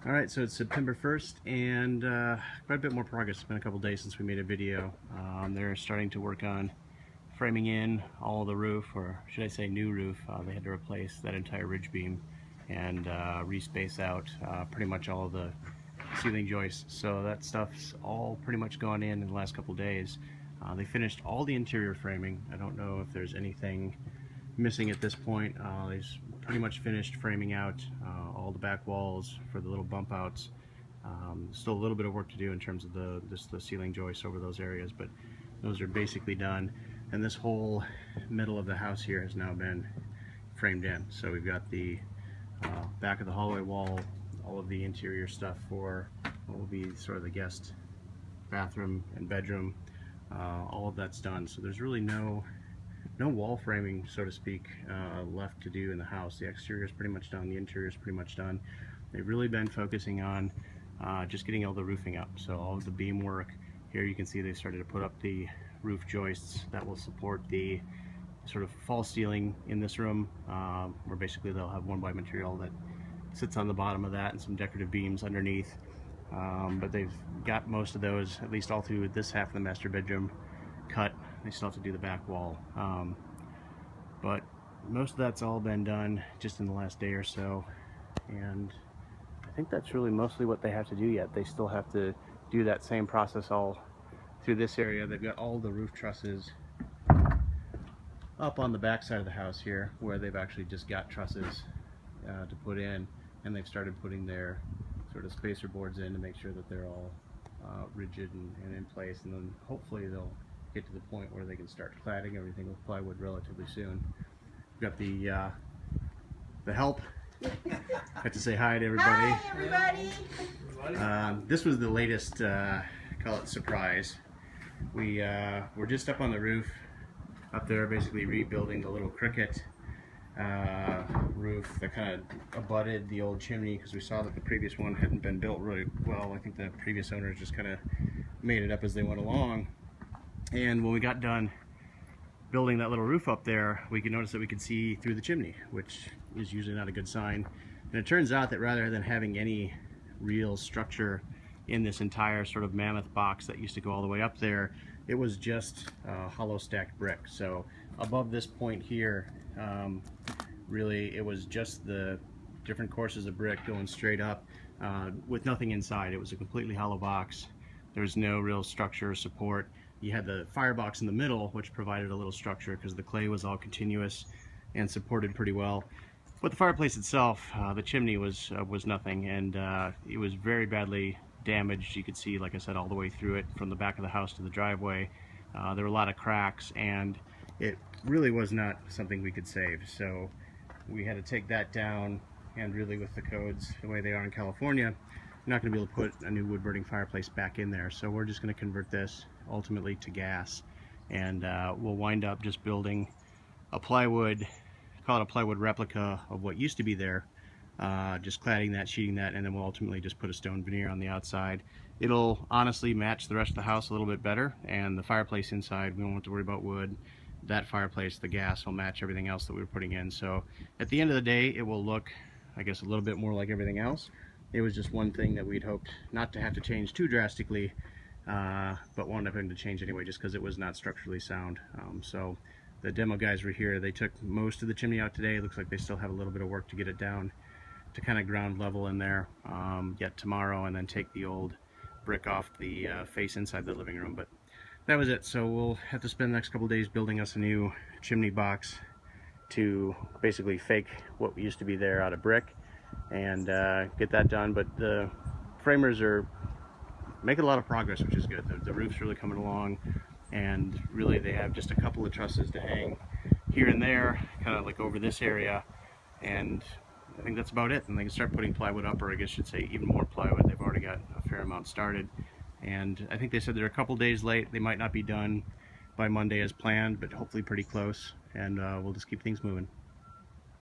Alright, so it's September 1st and quite a bit more progress. It's been a couple days since we made a video. They're starting to work on framing in all the roof, or should I say new roof. They had to replace that entire ridge beam and respace out pretty much all of the ceiling joists. So that stuff's all pretty much gone in the last couple days. They finished all the interior framing. I don't know if there's anything missing at this point. They've pretty much finished framing out all the back walls for the little bump outs. Still a little bit of work to do in terms of the ceiling joists over those areas, but those are basically done. And this whole middle of the house here has now been framed in. So we've got the back of the hallway wall, all of the interior stuff for what will be sort of the guest bathroom and bedroom. All of that's done. So there's really no wall framing, so to speak, left to do in the house. The exterior is pretty much done, the interior is pretty much done. They've really been focusing on just getting all the roofing up. So all of the beam work, here you can see they started to put up the roof joists that will support the sort of false ceiling in this room, where basically they'll have 1x material that sits on the bottom of that and some decorative beams underneath. But they've got most of those, at least all through this half of the master bedroom, cut. They still have to do the back wall, but most of that's all been done just in the last day or so, and I think that's really mostly what they have to do yet. They still have to do that same process all through this area. They've got all the roof trusses up on the back side of the house here, where they've actually just got trusses to put in, and they've started putting their sort of spacer boards in to make sure that they're all rigid and in place, and then hopefully they'll get to the point where they can start cladding everything with plywood relatively soon. We've got the help. I have to say hi to everybody. Hi everybody. This was the latest, call it surprise. We're just up on the roof up there, basically rebuilding the little cricket roof that kind of abutted the old chimney, because we saw that the previous one hadn't been built really well. I think the previous owners just kind of made it up as they went along. And when we got done building that little roof up there, we could notice that we could see through the chimney, which is usually not a good sign. And it turns out that rather than having any real structure in this entire sort of mammoth box that used to go all the way up there, it was just hollow stacked brick. So above this point here, really it was just the different courses of brick going straight up with nothing inside. It was a completely hollow box. There was no real structure or support. You had the firebox in the middle, which provided a little structure because the clay was all continuous and supported pretty well. But the fireplace itself, the chimney was nothing, and it was very badly damaged. You could see, like I said, all the way through it from the back of the house to the driveway. There were a lot of cracks, and it really was not something we could save. So we had to take that down, and really with the codes the way they are in California, you're not going to be able to put a new wood burning fireplace back in there. So we're just going to convert this ultimately to gas, and we'll wind up just building a plywood, call it a plywood replica of what used to be there, just cladding that, sheeting that, and then we'll ultimately just put a stone veneer on the outside. It'll honestly match the rest of the house a little bit better, and the fireplace inside, we won't have to worry about wood. That fireplace, the gas, will match everything else that we were putting in. So at the end of the day, it will look, I guess, a little bit more like everything else. It was just one thing that we'd hoped not to have to change too drastically, but wound up having to change anyway just because it was not structurally sound. So the demo guys were here. They took most of the chimney out today. It looks like they still have a little bit of work to get it down to kind of ground level in there yet tomorrow, and then take the old brick off the face inside the living room. But that was it. So we'll have to spend the next couple days building us a new chimney box to basically fake what used to be there out of brick, and get that done. But the framers are making a lot of progress, which is good. The roof's really coming along, and really they have just a couple of trusses to hang here and there, kind of like over this area, and I think that's about it. And they can start putting plywood up, or I guess I should say even more plywood. They've already got a fair amount started, and I think they said they're a couple days late. They might not be done by Monday as planned, but hopefully pretty close, and we'll just keep things moving.